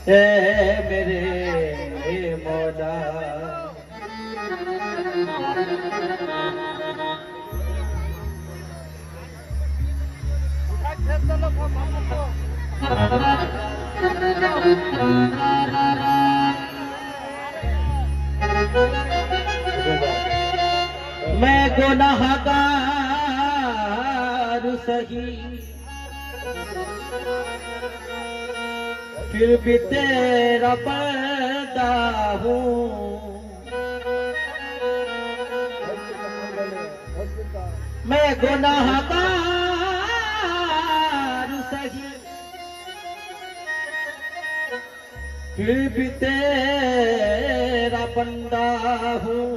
मेरे मौला। मैं गुनाहगार सही, फिर भी तेरा बंदा हूँ। मैं गुनाहगार सही, फिर भी तेरा बंदा हूँ।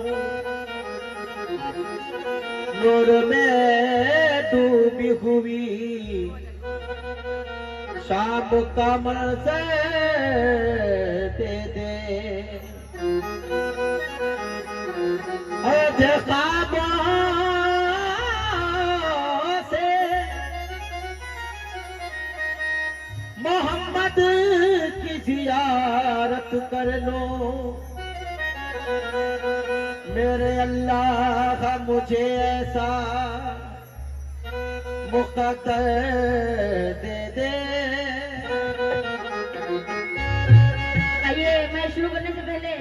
नूर में डूबी हुई शाम का मंज़र दे दे। ख्वाबों से मोहम्मद की ज़ियारत कर लो। मेरे अल्लाह मुझे ऐसा मुक़द्दर दे दे। आइए, मैं शुरू करने से पहले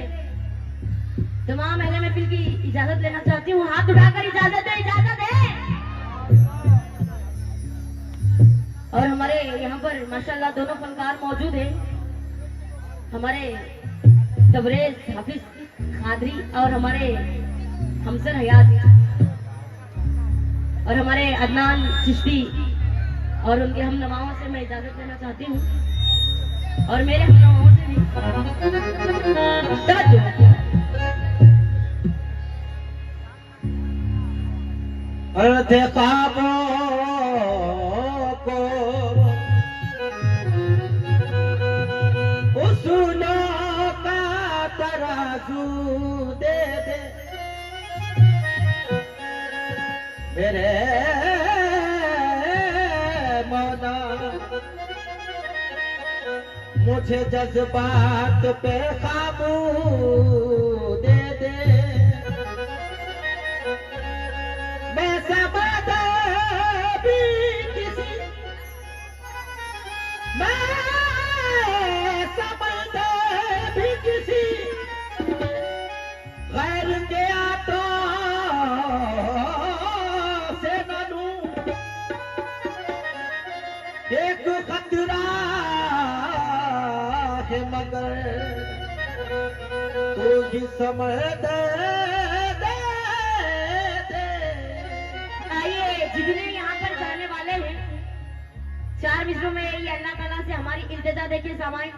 तमाम अहले महफिल की इजाजत लेना चाहती हूँ। हाथ उठाकर इजाजत दे, इजाजत है। और हमारे यहाँ पर माशाल्लाह दोनों फनकार मौजूद हैं। हमारे तबरेज हाफिज खादरी और हमारे हमसर हयात और हमारे अदनान चिश्ती और उनके हम नवाओं से मैं इजाजत लेना चाहती हूँ और मेरे हम नवाओं से भी। ख्वाबों को हुस्नों का तराजू दे दे। मेरे मौला मुझे जज्बात पे काबू दे दे। मैं सबद भी किसी, मैं सबद भी किसी गैर के आतों से न लूं। एक खतरा है मगर तू ही समझ दे। आइए, जितने यहाँ पर जाने वाले हैं, चार मिसरों में ये अल्लाह ताला से हमारी इल्तिजा देखिए सामाई।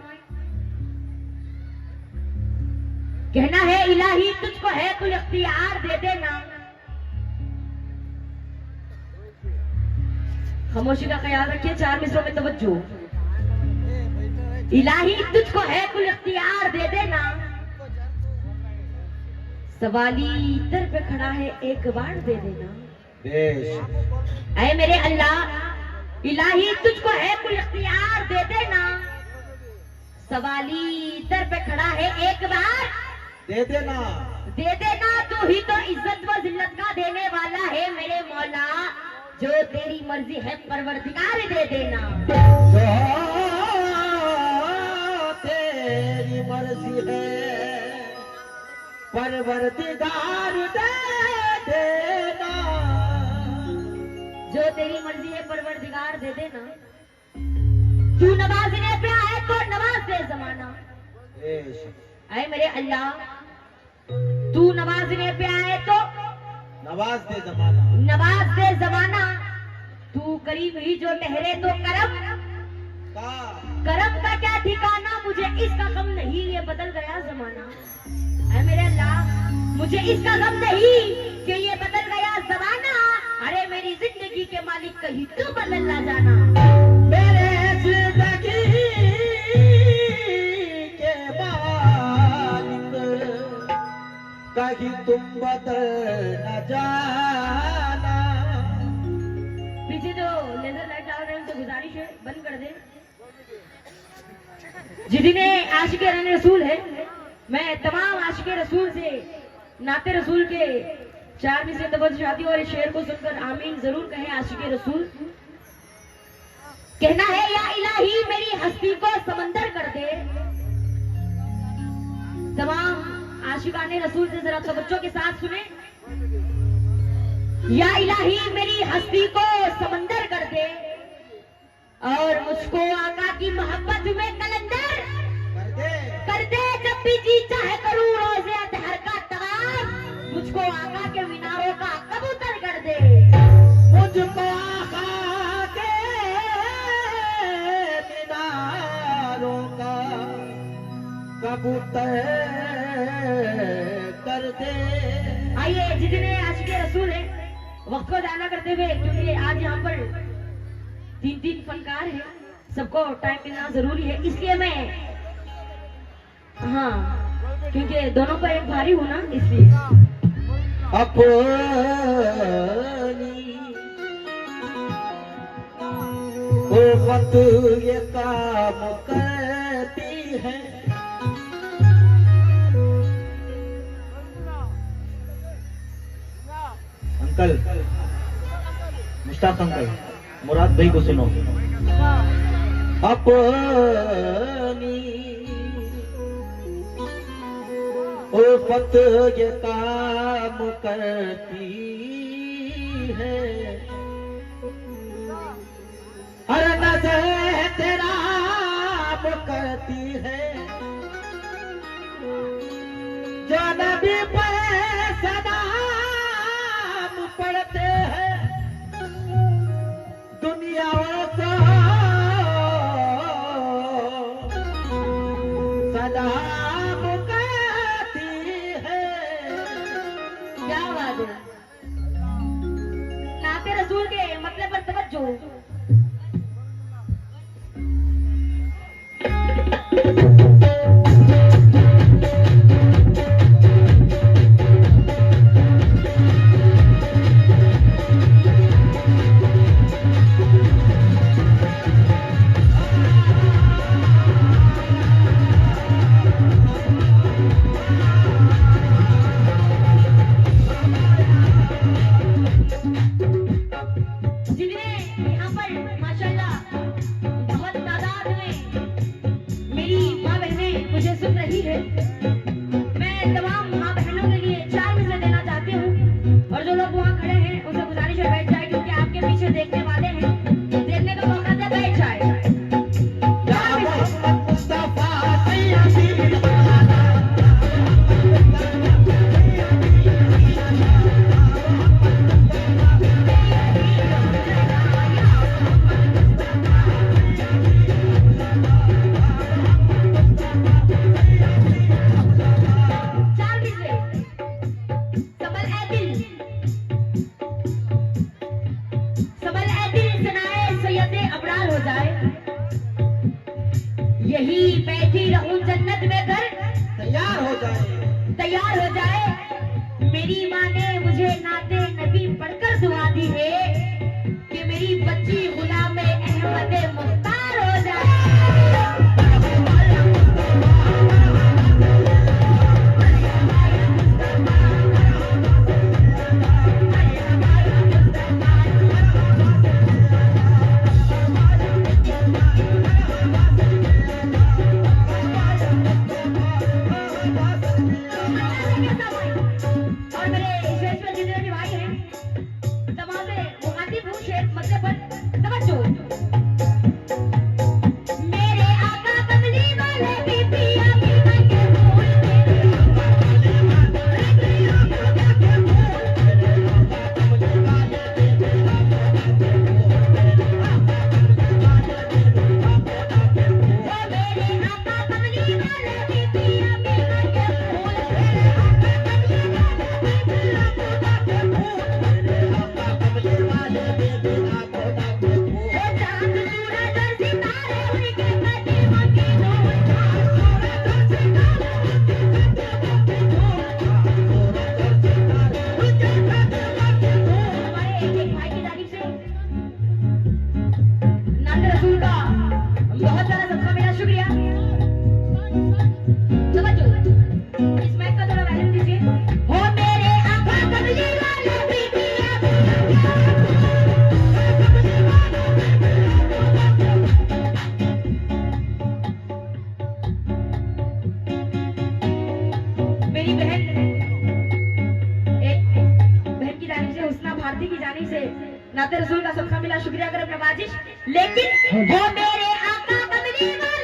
कहना है इलाही तुझको है कुल इख्तियार दे देना। खामोशी का ख्याल रखिए, चार मिसरों में तवज्जो। इलाही तुझको है कुल इख्तियार दे देना। सवाली दर पे खड़ा है एक बार दे देना। ऐ मेरे अल्लाह, इलाही तुझको है कुल इख्तियार दे देना। सवाली दर पे खड़ा है एक बार दे देना। दे देना। तू ही तो इज्जत व जिल्लत का देने वाला है मेरे मौला। जो तेरी मर्जी है परवरदिगार दे देना। जो तेरी मर्जी है परवरदिगार दे देना। जो तेरी मर्जी है परवरदिगार दे देना। तू नवाजने पे आए तो नवाज दे जमाना। ऐ मेरे अल्लाह, तू नवाजने पे आए तो नवाज दे जमाना। नवाज दे जमाना। तू करीम ही जो ठहरे तो करम का करम का क्या ठिकाना। मुझे इसका गम नहीं, ये बदल गया जमाना। ऐ मेरे अल्लाह, मुझे इसका गम नहीं कि ये बदल गया जमाना। अरे मेरी जिंदगी के मालिक कहीं तू बदल ना जाना। मेरे जिंदगी के मालिक कहीं तुम बदल न जाना। पीछे जो लेजर लाइट डाल रहे हैं उनसे गुजारिश है बंद कर दे। जिन्हें आशिक रसूल है, मैं तमाम आशिक रसूल से नाते रसूल के चार में से तवज्जो चाहती हूँ और इस शेर को सुनकर आमीन जरूर कहें। आशिक रसूल कहना है, या इलाही मेरी हस्ती को समंदर कर दे। तमाम आशिकाने रसूल से जरा तवज्जो के साथ सुने। या इलाही मेरी हस्ती को समंदर कर दे और मुझको आका की मोहब्बत में कलंदर कर दे। जब भी जी चाहे करूं रोजे अतहर का तवाफ, मुझको आका के मीनारों का कबूतर कर दे। मुझको आका के मीनारों का कबूतर कर दे। आइए, जितने आशिक रसूल हैं वक्त को जाना करते हुए, क्योंकि आज यहाँ पर 3 फनकार हैं, सबको टाइम मिलना जरूरी है, इसलिए मैं हाँ, क्योंकि दोनों पर एक भारी हूं ना, इसलिए अपनी उम्मत ये काम करती है। अंकल, मुश्ताक अंकल, मुराद भाई को सुनो। अपनी उम्मत ये काम करती है, हर नजर तेरा करती है, जो नबी पर सलाम पढ़ते हैं, दुनियाओं को सलाम करती है। क्या बात है। नाते रसूल के मतलब पर तवज्जो। मैं तमाम माँ बहनों के लिए 4 मिसरे देना चाहती हूँ और जो लोग वहाँ खड़े हैं उनसे गुजारिश है बैठ जाए, क्योंकि आपके पीछे देखने वाले हैं, देखने का मौका दे, बैठ जाए। यही बैठी रहूं जन्नत में घर तैयार हो जाए। मेरी माँ ने मुझे नाते नबी पढ़कर दुआ दी है कि मेरी बच्ची गुलाम अहमद मुख्तार हो जाए। और मेरे विशेष जितने भी भाई हैं, तमाम आरती की जानी से नाते रसूल का सबका मिला शुक्रिया करें नवाजिश, लेकिन वो मेरे आका कमली वाले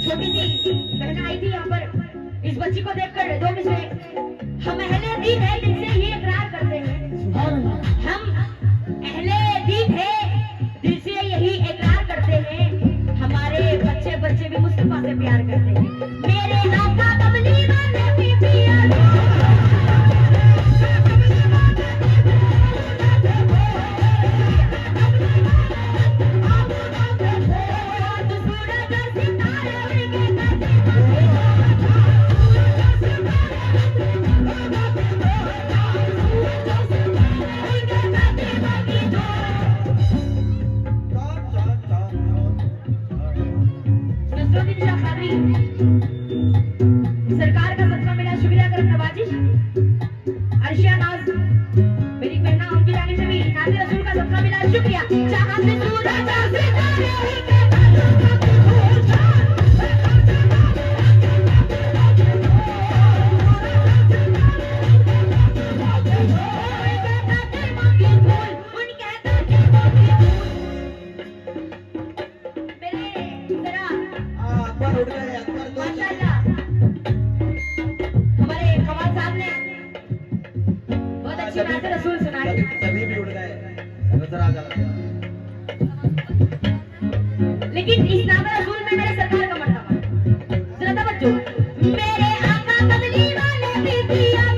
छोटी सी बहना आई थी यहाँ पर। इस बच्ची को देखकर दो मिसरे। हम अहले दीन है जिनसे ये इकरार करते हैं, हम अहले दीन है दिल से यही इकरार करते हैं, हमारे बच्चे बच्चे भी मुस्तफा से प्यार करते हैं। मेरे आका कमली वाले भी प्यार सरकार का सबका मिला शुक्रिया कर नवाजिश। अर्शिया नाज मेरी बहना उनकी जाने से भी नाते रसूल का सबका मिला शुक्रिया। चाहत से सूरज रसूल सुनाई सभी भी उड़ गए। लेकिन इस नाम रसूल में मेरे सरकार का मर्तबा जरा तवज्जो। मेरे आका कमली वाले भी पिया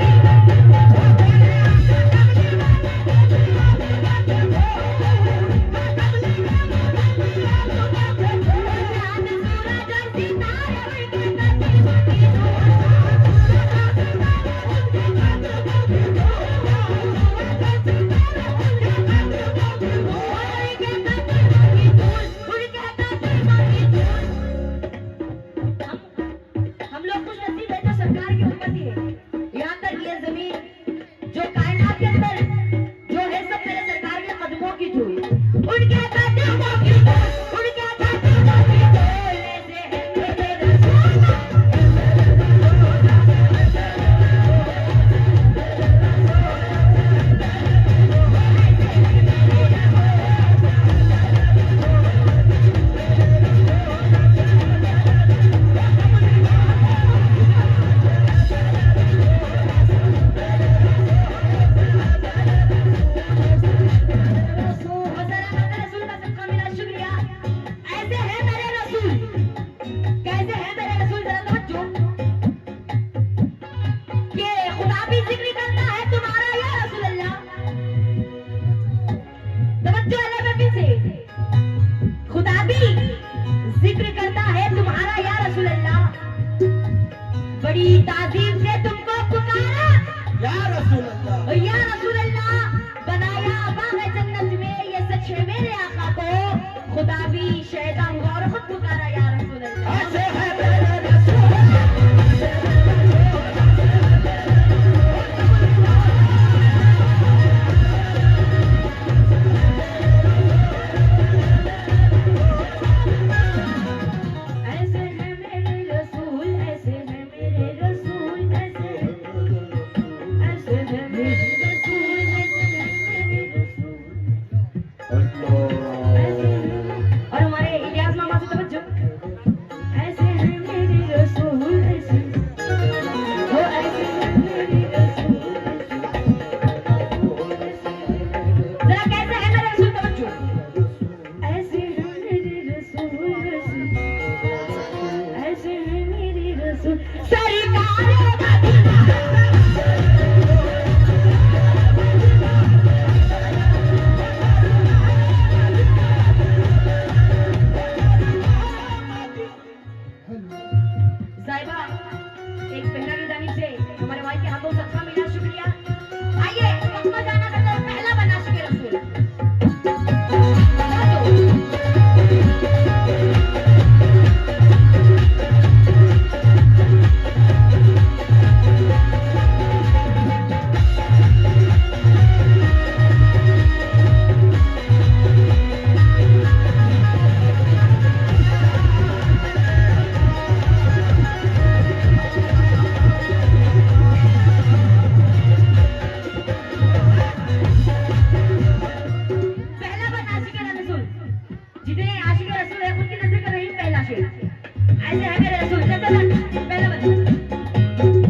बड़ी ताजीम से तुमको पुकारा या रसूल अल्लाह, या रसूल अल्लाह। बनाया बाग़ जन्नत में ये सच है मेरे आका को, खुदा भी शहदा हुआ और खुद पुकारा या रसूल अल्लाह। ऐसे है मेरे रसूल। और हमारे रसूल है उनकी नजर कर रही पहला शेर ऐसे है मेरे रसूल चल पहला बता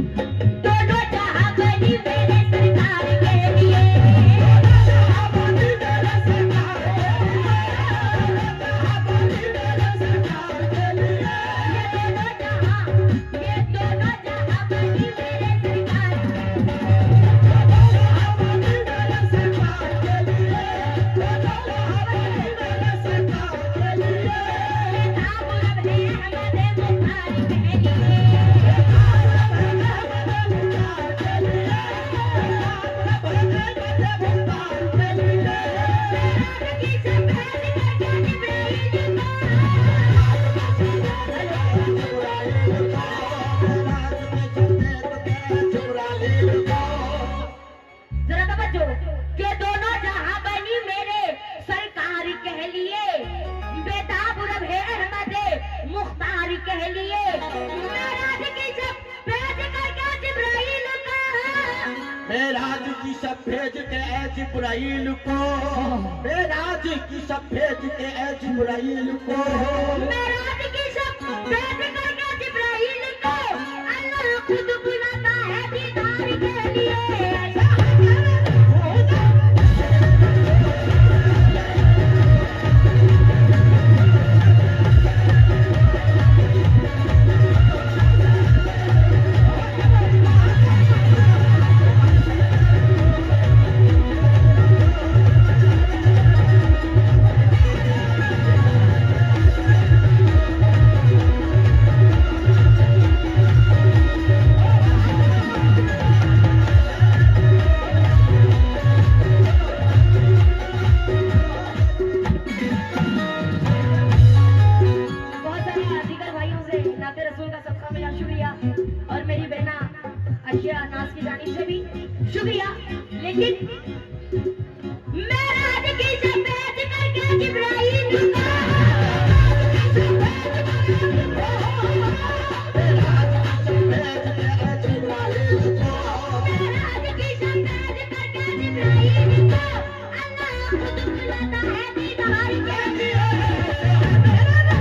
दोनों जहां बनी मेरे सरकार के लिए मेराज की सब भेज के जिब्राइल को मेराज की सब भेज के जिब्राइल को मेराज की सब भेज करके जिब्राइल को अल्लाह खुद बुलाता है दीदार के लिए शुक्रिया लेकिन मेराज की सब भेज करके जिब्राइल को मेराज की सब भेज करके जिब्राइल को अल्लाह खुद बुलाता है दीदार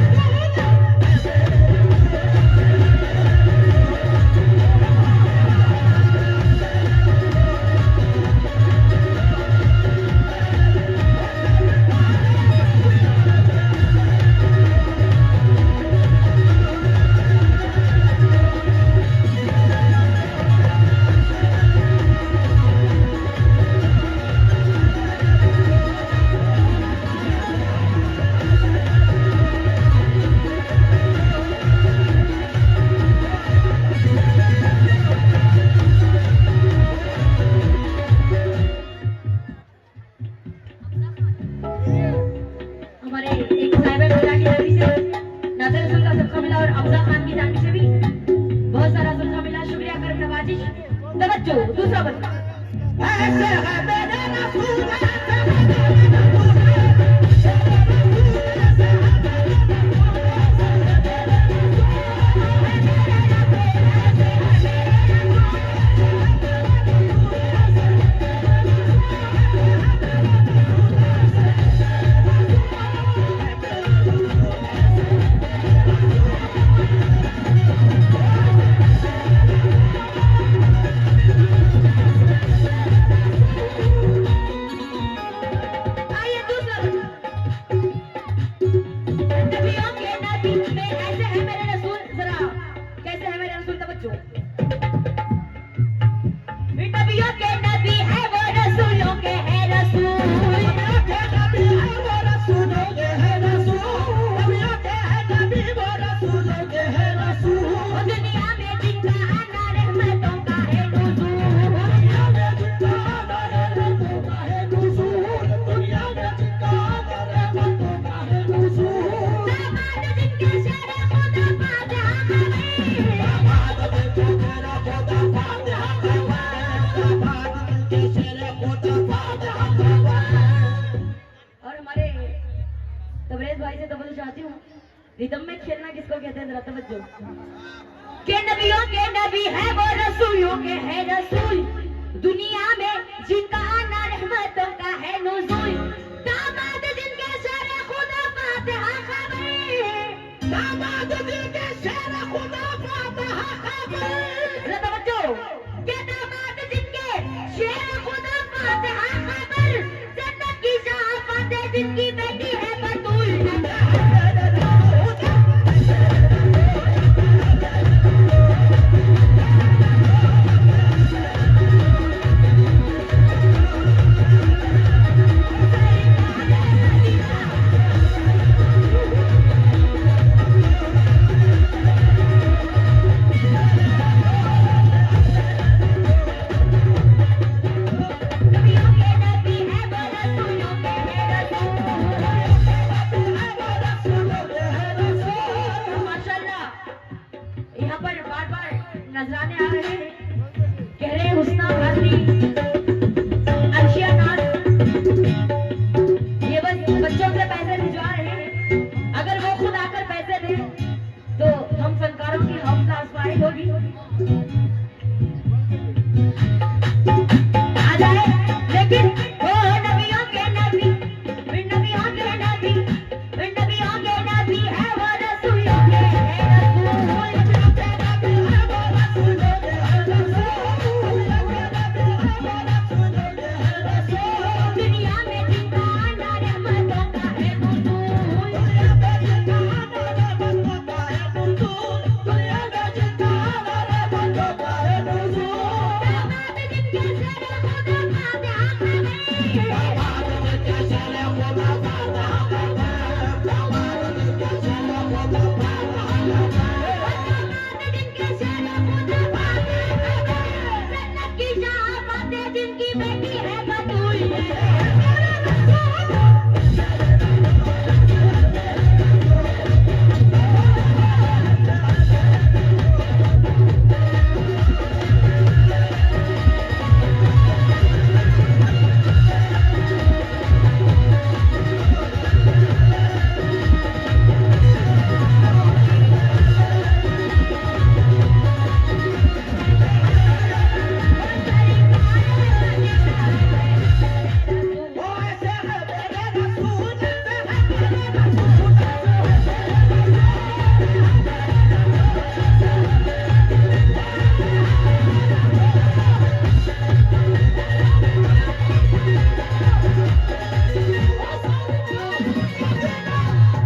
के लिए दूसरा बता ऐसे है मेरे रसूल रिदम में खेलना किसको कहते हैं जरा तवज्जो के नबियों के नबी है वो रसूलों के है रसूल दुनिया में जिनका आना रहमतों का है नुज़ूल दामाद जिनके सरे खुदा फातिहा खबर जी के शेर खुदा फातिहा काबिल। जरा तवज्जो, के दामाद जिनके शेर खुदा फातिहा काबिल, जन्नत की शहाफत है जिनकी बेटी है बतूल। नजराने आ रहे हैं, कह रहे हैं हुस्ना हाजरी अर्शिया नाज, ये बस बच्चों से पैसे भिजवा रहे हैं। अगर वो खुद आकर पैसे दें तो हम फनकारों की हौसला अफजाई होगी। आ जाए लेकिन हो नबियों के नबी, नबियों के नबी, नबियों के नबी है वो रसूलों के दुनिया में जिनका आना रहमतों का है नूर। दामाद जिनके शेर खुदा फातिहा काबिल, दामाद जिनके शेर खुदा फातिहा काबिल, जन्नत की शहाफत है जिनकी बेटी है बतूल।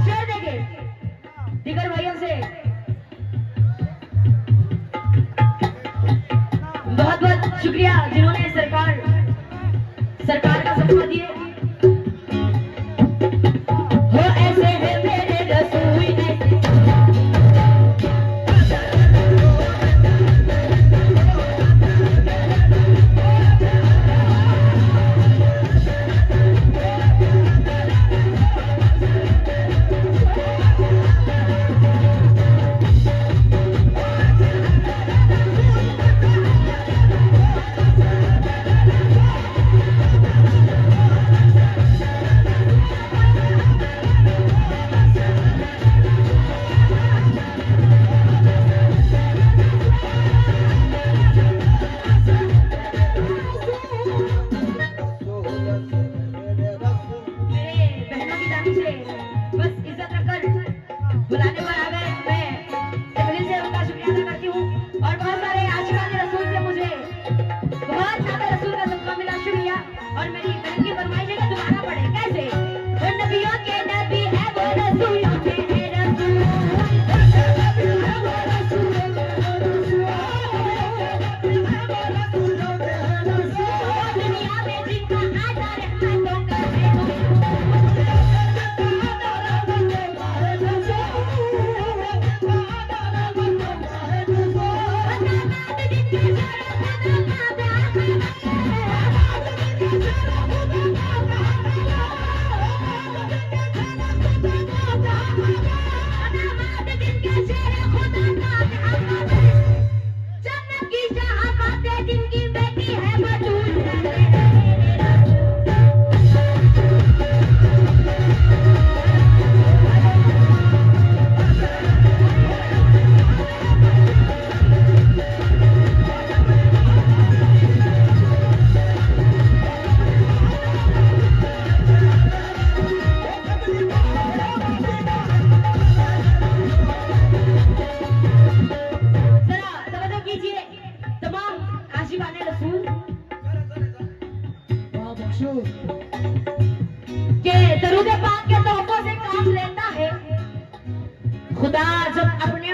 शेर देखिए दिगर भाइयों से बहुत बहुत शुक्रिया जिन्होंने सरकार का सपोर्ट दिए। हो ऐसे है मेरे रसूल ऐसे बुलाने पर आ गए। मैं दिल से उनका शुक्रिया अदा करती हूँ और बहुत सारे आशिकान रसूल से मुझे बहुत ज्यादा रसूल का सबका मिला, शुक्रिया। और मेरी बहन की फरमाइश है कि दोबारा पढ़े कैसे, वो नबियों के नबी है वो रसूलों के रसूल, दुनिया में जिनका आना रहमतों का है नूर। खुदा जब अपने